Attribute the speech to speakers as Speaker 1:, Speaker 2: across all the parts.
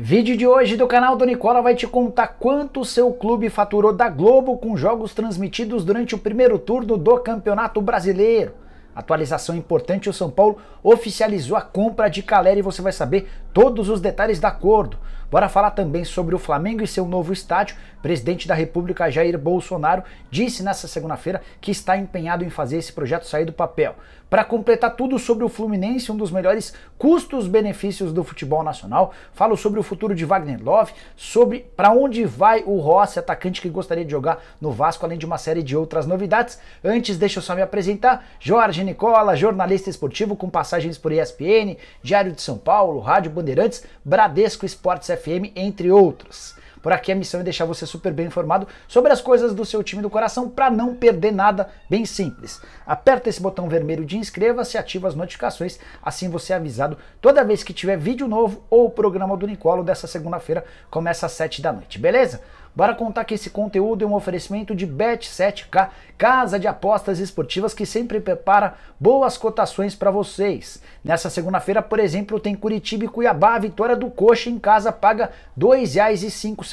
Speaker 1: Vídeo de hoje do canal do Nicola vai te contar quanto o seu clube faturou da Globo com jogos transmitidos durante o primeiro turno do Campeonato Brasileiro. Atualização importante, o São Paulo oficializou a compra de Calleri e você vai saber todos os detalhes do acordo. Bora falar também sobre o Flamengo e seu novo estádio. O presidente da República, Jair Bolsonaro, disse nesta segunda-feira que está empenhado em fazer esse projeto sair do papel. Para completar tudo sobre o Fluminense, um dos melhores custos-benefícios do futebol nacional, falo sobre o futuro de Wagner Love, sobre para onde vai o Rossi, atacante que gostaria de jogar no Vasco, além de uma série de outras novidades. Antes, deixa eu só me apresentar. Jorge Nicola, jornalista esportivo com passagens por ESPN, Diário de São Paulo, Rádio Bandeirantes, Bradesco Esportes FM, entre outros. Por aqui a missão é deixar você super bem informado sobre as coisas do seu time do coração para não perder nada, bem simples. Aperta esse botão vermelho de inscreva-se e ativa as notificações, assim você é avisado toda vez que tiver vídeo novo ou o programa do Nicola dessa segunda-feira começa às 7 da noite, beleza? Bora contar que esse conteúdo é um oferecimento de Bet7k, casa de apostas esportivas que sempre prepara boas cotações para vocês. Nessa segunda-feira, por exemplo, tem Curitiba e Cuiabá, a vitória do Coxa em casa paga R$ 2,05.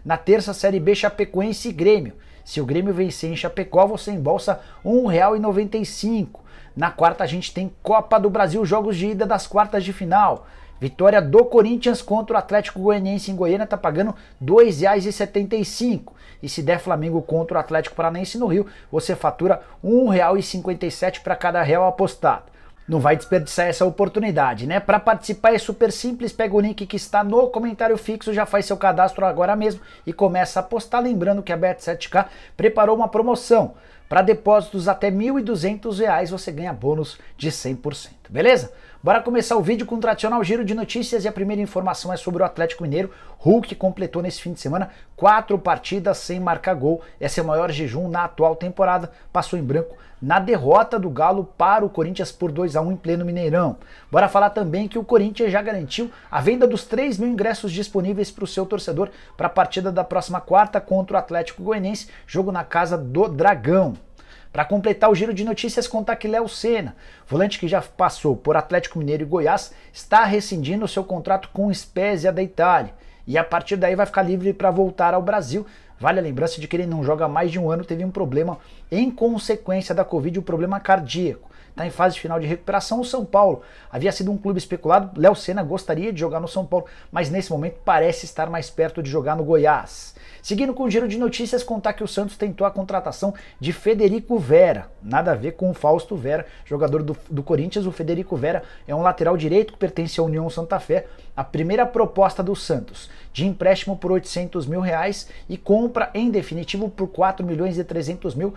Speaker 1: Na terça, Série B, Chapecoense e Grêmio. Se o Grêmio vencer em Chapecó, você embolsa R$ 1,95. Na quarta, a gente tem Copa do Brasil, jogos de ida das quartas de final. Vitória do Corinthians contra o Atlético Goianiense em Goiânia está pagando R$ 2,75. E se der Flamengo contra o Atlético Paranaense no Rio, você fatura R$ 1,57 para cada real apostado. Não vai desperdiçar essa oportunidade, né? Para participar é super simples, pega o link que está no comentário fixo, já faz seu cadastro agora mesmo e começa a apostar. Lembrando que a Bet7k preparou uma promoção. Para depósitos até R$ 1.200 você ganha bônus de 100%, beleza? Bora começar o vídeo com o tradicional giro de notícias e a primeira informação é sobre o Atlético Mineiro. Hulk completou nesse fim de semana 4 partidas sem marcar gol. Esse é o maior jejum na atual temporada. Passou em branco na derrota do Galo para o Corinthians por 2-1 em pleno Mineirão. Bora falar também que o Corinthians já garantiu a venda dos 3.000 ingressos disponíveis para o seu torcedor para a partida da próxima quarta contra o Atlético Goianiense, jogo na casa do Dragão. Para completar o giro de notícias, contar que Léo Senna, volante que já passou por Atlético Mineiro e Goiás, está rescindindo o seu contrato com o Spezia da Itália. E a partir daí vai ficar livre para voltar ao Brasil. Vale a lembrança de que ele não joga há mais de um ano, teve um problema em consequência da Covid, um problema cardíaco. Está em fase final de recuperação. O São Paulo havia sido um clube especulado. Léo Senna gostaria de jogar no São Paulo, mas nesse momento parece estar mais perto de jogar no Goiás. Seguindo com o giro de notícias, contar que o Santos tentou a contratação de Federico Vera. Nada a ver com o Fausto Vera, jogador do Corinthians. O Federico Vera é um lateral direito que pertence à União Santa Fé. A primeira proposta do Santos, de empréstimo por R$ 800 mil e compra em definitivo por R$ 4.300.000,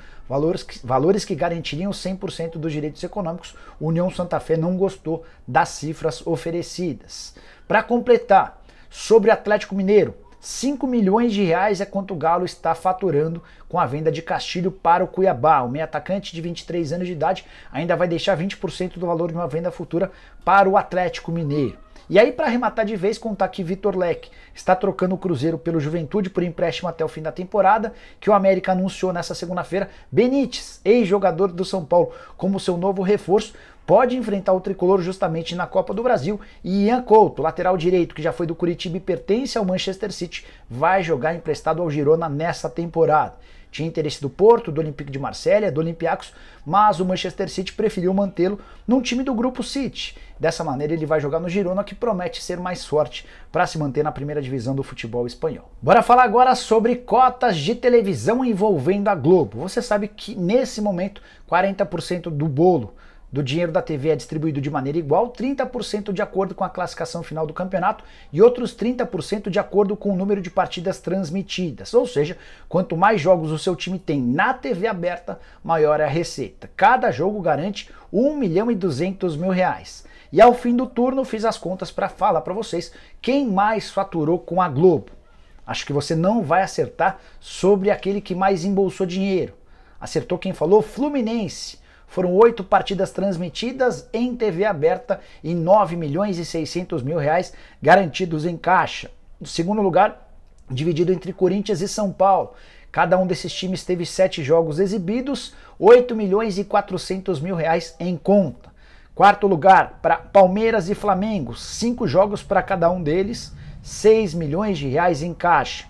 Speaker 1: valores que garantiriam 100% dos direitos econômicos. O União Santa Fé não gostou das cifras oferecidas. Para completar, sobre o Atlético Mineiro, R$ 5 milhões é quanto o Galo está faturando com a venda de Castilho para o Cuiabá. O meio atacante de 23 anos de idade ainda vai deixar 20% do valor de uma venda futura para o Atlético Mineiro. E aí, para arrematar de vez, contar que Vitor Leque está trocando o Cruzeiro pelo Juventude por empréstimo até o fim da temporada, que o América anunciou nessa segunda-feira. Benítez, ex-jogador do São Paulo, como seu novo reforço, pode enfrentar o tricolor justamente na Copa do Brasil. E Ian Couto, lateral direito, que já foi do Curitiba e pertence ao Manchester City, vai jogar emprestado ao Girona nessa temporada. Tinha interesse do Porto, do Olympique de Marselha, do Olympiacos, mas o Manchester City preferiu mantê-lo num time do Grupo City. Dessa maneira ele vai jogar no Girona, que promete ser mais forte para se manter na primeira divisão do futebol espanhol. Bora falar agora sobre cotas de televisão envolvendo a Globo. Você sabe que nesse momento 40% do bolo do dinheiro da TV é distribuído de maneira igual, 30% de acordo com a classificação final do campeonato e outros 30% de acordo com o número de partidas transmitidas. Ou seja, quanto mais jogos o seu time tem na TV aberta, maior é a receita. Cada jogo garante R$ 1.200.000. E ao fim do turno fiz as contas para falar para vocês quem mais faturou com a Globo. Acho que você não vai acertar sobre aquele que mais embolsou dinheiro. Acertou quem falou? Fluminense. Foram 8 partidas transmitidas em TV aberta e R$ 9.600.000 garantidos em caixa. No segundo lugar, dividido entre Corinthians e São Paulo. Cada um desses times teve 7 jogos exibidos, R$ 8.400.000 em conta. Quarto lugar, para Palmeiras e Flamengo, 5 jogos para cada um deles, 6 milhões de reais em caixa.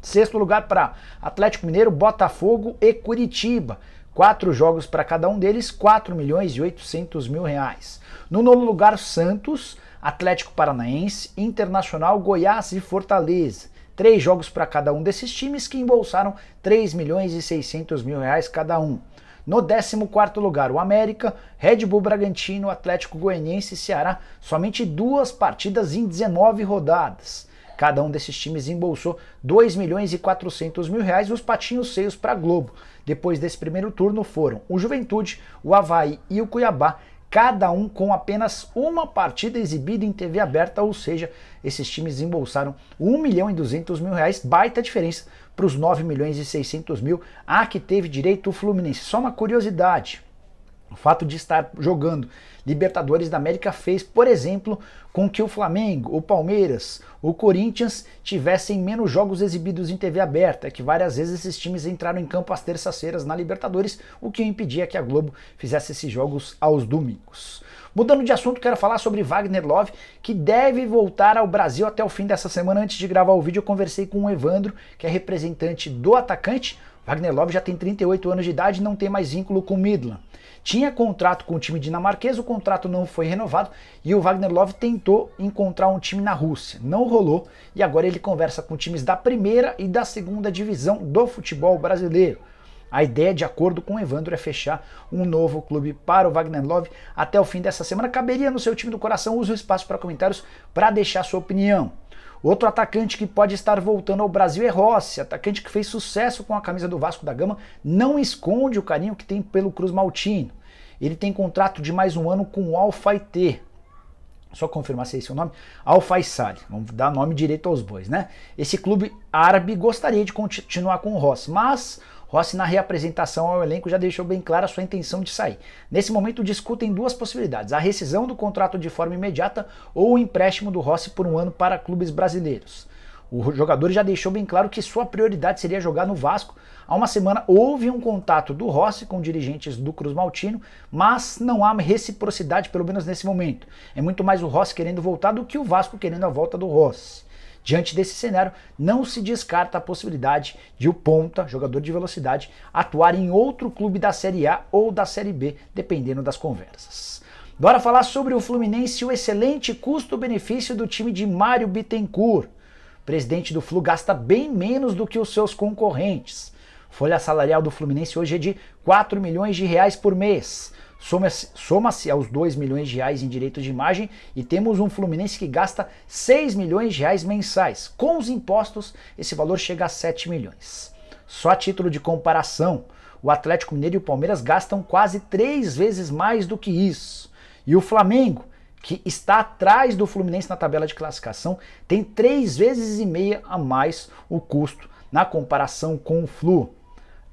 Speaker 1: Sexto lugar para Atlético Mineiro, Botafogo e Curitiba. 4 jogos para cada um deles, 4 milhões e 800 mil reais. No nono lugar, Santos, Atlético Paranaense, Internacional, Goiás e Fortaleza. 3 jogos para cada um desses times que embolsaram 3 milhões e 600 mil reais cada um. No 14º lugar, o América, Red Bull Bragantino, Atlético Goianiense e Ceará, somente 2 partidas em 19 rodadas. Cada um desses times embolsou 2 milhões e 400 mil reais, os patinhos feios para a Globo. Depois desse primeiro turno foram o Juventude, o Avaí e o Cuiabá, cada um com apenas uma partida exibida em TV aberta, ou seja, esses times embolsaram 1 milhão e 200 mil reais, baita diferença para os 9 milhões e 600 mil a que teve direito o Fluminense. Só uma curiosidade, o fato de estar jogando Libertadores da América fez, por exemplo, com que o Flamengo, o Palmeiras, o Corinthians tivessem menos jogos exibidos em TV aberta, que várias vezes esses times entraram em campo às terças-feiras na Libertadores, o que impedia que a Globo fizesse esses jogos aos domingos. Mudando de assunto, quero falar sobre Wagner Love, que deve voltar ao Brasil até o fim dessa semana. Antes de gravar o vídeo, eu conversei com o Evandro, que é representante do atacante. Wagner Love já tem 38 anos de idade e não tem mais vínculo com o Midland. Tinha contrato com o time dinamarquês, o contrato não foi renovado e o Wagner Love tentou encontrar um time na Rússia. Não rolou e agora ele conversa com times da primeira e da segunda divisão do futebol brasileiro. A ideia, de acordo com o Evandro, é fechar um novo clube para o Wagner Love até o fim dessa semana. Caberia no seu time do coração, use o espaço para comentários para deixar sua opinião. Outro atacante que pode estar voltando ao Brasil é Rossi, atacante que fez sucesso com a camisa do Vasco da Gama, não esconde o carinho que tem pelo Cruz Maltino. Ele tem contrato de mais um ano com o Al-Fayter. Só confirmar se é esse o nome. Al-Faysaly, vamos dar nome direito aos bois, né? Esse clube árabe gostaria de continuar com o Rossi, mas Rossi, na reapresentação ao elenco, já deixou bem clara a sua intenção de sair. Nesse momento discutem 2 possibilidades: a rescisão do contrato de forma imediata ou o empréstimo do Rossi por um ano para clubes brasileiros. O jogador já deixou bem claro que sua prioridade seria jogar no Vasco. Há uma semana houve um contato do Rossi com dirigentes do Cruz Maltino, mas não há reciprocidade, pelo menos nesse momento. É muito mais o Rossi querendo voltar do que o Vasco querendo a volta do Rossi. Diante desse cenário, não se descarta a possibilidade de o ponta, jogador de velocidade, atuar em outro clube da Série A ou da Série B, dependendo das conversas. Bora falar sobre o Fluminense e o excelente custo-benefício do time de Mário Bittencourt. O presidente do Flu gasta bem menos do que os seus concorrentes. Folha salarial do Fluminense hoje é de 4 milhões de reais por mês. Soma-se aos 2 milhões de reais em direitos de imagem e temos um Fluminense que gasta 6 milhões de reais mensais. Com os impostos, esse valor chega a 7 milhões. Só a título de comparação, o Atlético Mineiro e o Palmeiras gastam quase 3 vezes mais do que isso. E o Flamengo, que está atrás do Fluminense na tabela de classificação, tem 3,5 vezes a mais o custo na comparação com o Flu.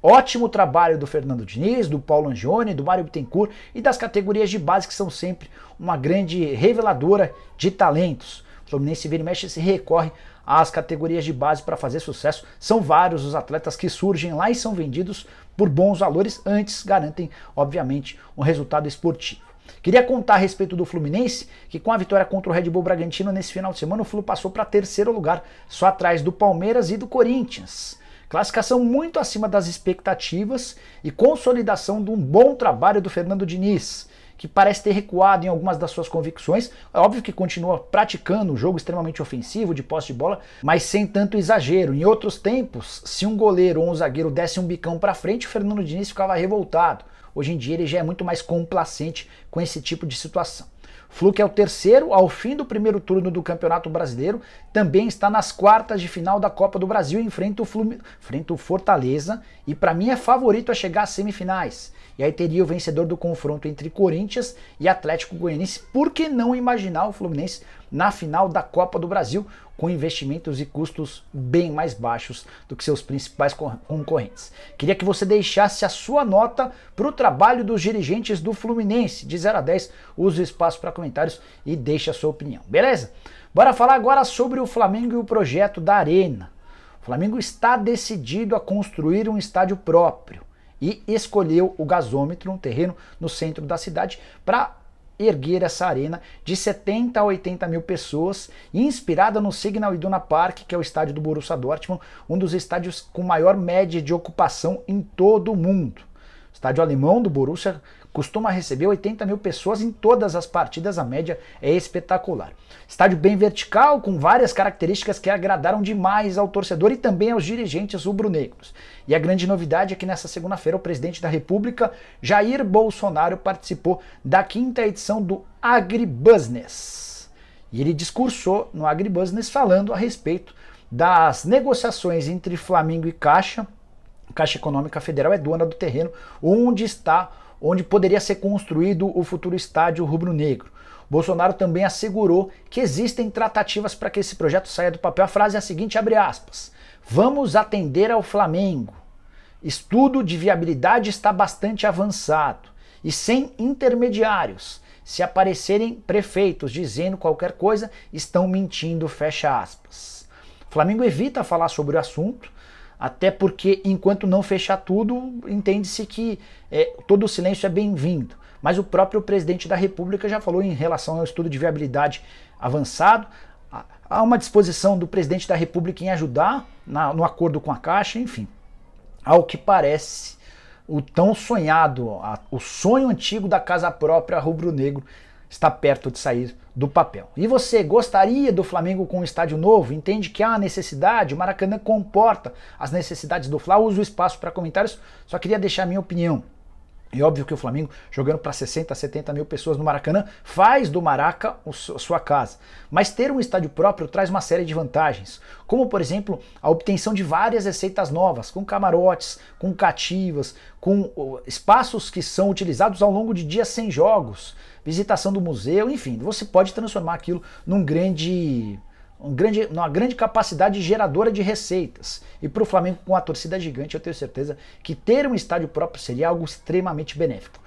Speaker 1: Ótimo trabalho do Fernando Diniz, do Paulo Angione, do Mário Bittencourt e das categorias de base, que são sempre uma grande reveladora de talentos. O Fluminense vira e mexe se recorre às categorias de base para fazer sucesso. São vários os atletas que surgem lá e são vendidos por bons valores, antes garantem, obviamente, um resultado esportivo. Queria contar a respeito do Fluminense, que com a vitória contra o Red Bull Bragantino nesse final de semana, o Flu passou para 3º lugar, só atrás do Palmeiras e do Corinthians. Classificação muito acima das expectativas e consolidação de um bom trabalho do Fernando Diniz, que parece ter recuado em algumas das suas convicções. É óbvio que continua praticando um jogo extremamente ofensivo, de posse de bola, mas sem tanto exagero. Em outros tempos, se um goleiro ou um zagueiro desse um bicão para frente, o Fernando Diniz ficava revoltado. Hoje em dia ele já é muito mais complacente com esse tipo de situação. Flu, que é o 3º ao fim do primeiro turno do Campeonato Brasileiro, também está nas quartas de final da Copa do Brasil e enfrenta o Fortaleza, e para mim é favorito a chegar às semifinais. E aí teria o vencedor do confronto entre Corinthians e Atlético Goianiense. Por que não imaginar o Fluminense na final da Copa do Brasil, com investimentos e custos bem mais baixos do que seus principais concorrentes? Queria que você deixasse a sua nota para o trabalho dos dirigentes do Fluminense. De 0 a 10, use o espaço para comentários e deixe a sua opinião, beleza? Bora falar agora sobre o Flamengo e o projeto da Arena. O Flamengo está decidido a construir um estádio próprio e escolheu o gasômetro, um terreno no centro da cidade, para erguer essa arena de 70 a 80 mil pessoas, inspirada no Signal Iduna Park, que é o estádio do Borussia Dortmund, um dos estádios com maior média de ocupação em todo o mundo. O estádio alemão do Borussia costuma receber 80 mil pessoas em todas as partidas, a média é espetacular. Estádio bem vertical, com várias características que agradaram demais ao torcedor e também aos dirigentes rubro-negros. E a grande novidade é que nessa segunda-feira o presidente da República, Jair Bolsonaro, participou da 5ª edição do Agribusiness. E ele discursou no Agribusiness falando a respeito das negociações entre Flamengo e Caixa. A Caixa Econômica Federal é dona do terreno onde poderia ser construído o futuro estádio rubro-negro. Bolsonaro também assegurou que existem tratativas para que esse projeto saia do papel. A frase é a seguinte, abre aspas, vamos atender ao Flamengo. Estudo de viabilidade está bastante avançado e sem intermediários. Se aparecerem prefeitos dizendo qualquer coisa, estão mentindo, fecha aspas. O Flamengo evita falar sobre o assunto, até porque enquanto não fechar tudo, entende-se que todo o silêncio é bem-vindo. Mas o próprio presidente da República já falou em relação ao estudo de viabilidade avançado. Há uma disposição do presidente da República em ajudar no acordo com a Caixa, enfim. Ao que parece, o tão sonhado, o sonho antigo da casa própria rubro-negro está perto de sair do papel. E você gostaria do Flamengo com um estádio novo? Entende que há necessidade? O Maracanã comporta as necessidades do Fla? Uso o espaço para comentários, só queria deixar a minha opinião. É óbvio que o Flamengo, jogando para 60, 70 mil pessoas no Maracanã, faz do Maraca sua casa. Mas ter um estádio próprio traz uma série de vantagens, como, por exemplo, a obtenção de várias receitas novas, com camarotes, com cativas, com espaços que são utilizados ao longo de dias sem jogos, visitação do museu, enfim, você pode transformar aquilo numa grande capacidade geradora de receitas. E para o Flamengo, com a torcida gigante, eu tenho certeza que ter um estádio próprio seria algo extremamente benéfico.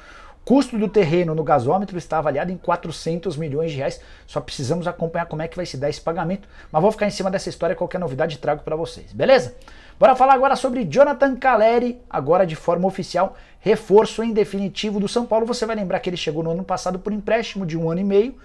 Speaker 1: O custo do terreno no gasômetro está avaliado em 400 milhões de reais. Só precisamos acompanhar como é que vai se dar esse pagamento. Mas vou ficar em cima dessa história, qualquer novidade trago para vocês, beleza? Bora falar agora sobre Jonathan Calleri, agora de forma oficial, reforço em definitivo do São Paulo. Você vai lembrar que ele chegou no ano passado por empréstimo de 1 ano e meio.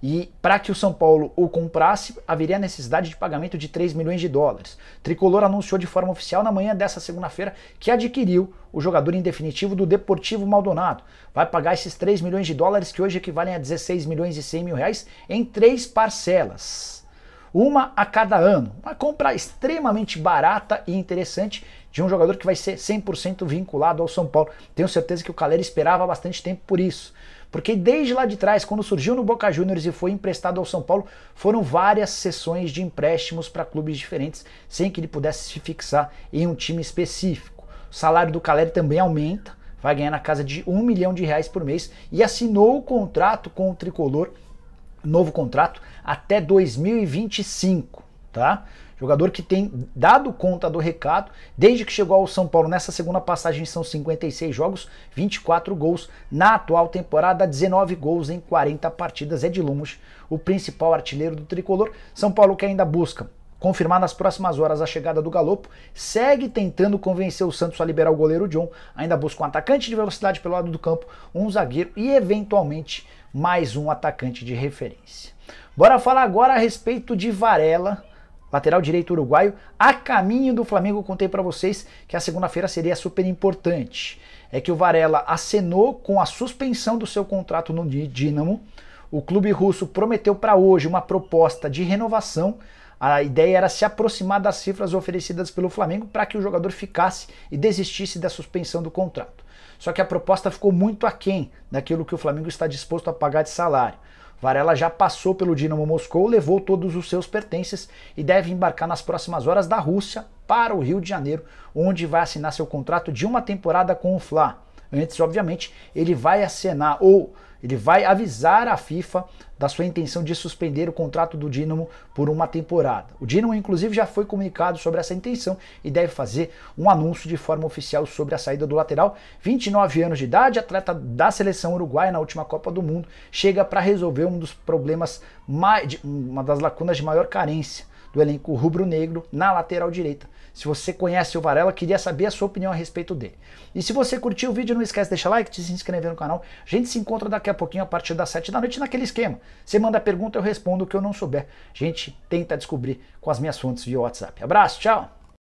Speaker 1: E para que o São Paulo o comprasse, haveria necessidade de pagamento de 3 milhões de dólares. Tricolor anunciou de forma oficial na manhã dessa segunda-feira que adquiriu o jogador em definitivo do Deportivo Maldonado. Vai pagar esses 3 milhões de dólares, que hoje equivalem a 16 milhões e 100 mil reais, em 3 parcelas. Uma a cada ano. Uma compra extremamente barata e interessante de um jogador que vai ser 100% vinculado ao São Paulo. Tenho certeza que o Calleri esperava bastante tempo por isso. Porque desde lá de trás, quando surgiu no Boca Juniors e foi emprestado ao São Paulo, foram várias sessões de empréstimos para clubes diferentes, sem que ele pudesse se fixar em um time específico. O salário do Calleri também aumenta, vai ganhar na casa de 1 milhão de reais por mês e assinou o contrato com o Tricolor, novo contrato, até 2025, tá? Jogador que tem dado conta do recado, desde que chegou ao São Paulo nessa segunda passagem são 56 jogos, 24 gols, na atual temporada 19 gols em 40 partidas, é de longe o principal artilheiro do Tricolor. São Paulo que ainda busca confirmar nas próximas horas a chegada do Galopo, segue tentando convencer o Santos a liberar o goleiro John, ainda busca um atacante de velocidade pelo lado do campo, um zagueiro e eventualmente mais um atacante de referência. Bora falar agora a respeito de Varela, lateral direito uruguaio, a caminho do Flamengo. Contei para vocês que a segunda-feira seria super importante. É que o Varela acenou com a suspensão do seu contrato no Dinamo. O clube russo prometeu para hoje uma proposta de renovação. A ideia era se aproximar das cifras oferecidas pelo Flamengo para que o jogador ficasse e desistisse da suspensão do contrato. Só que a proposta ficou muito aquém daquilo que o Flamengo está disposto a pagar de salário. Varela já passou pelo Dinamo Moscou, levou todos os seus pertences e deve embarcar nas próximas horas da Rússia para o Rio de Janeiro, onde vai assinar seu contrato de uma temporada com o Fla. Antes, obviamente, ele vai assinar ou ele vai avisar a FIFA da sua intenção de suspender o contrato do Dinamo por uma temporada. O Dinamo, inclusive, já foi comunicado sobre essa intenção e deve fazer um anúncio de forma oficial sobre a saída do lateral. 29 anos de idade, atleta da seleção uruguaia na última Copa do Mundo, chega para resolver um dos problemas, uma das lacunas de maior carência do elenco rubro-negro na lateral direita. Se você conhece o Varela, queria saber a sua opinião a respeito dele. E se você curtiu o vídeo, não esquece de deixar like, de se inscrever no canal. A gente se encontra daqui a pouquinho a partir das 7 da noite naquele esquema. Você manda pergunta, eu respondo o que eu não souber. A gente tenta descobrir com as minhas fontes via WhatsApp. Abraço, tchau!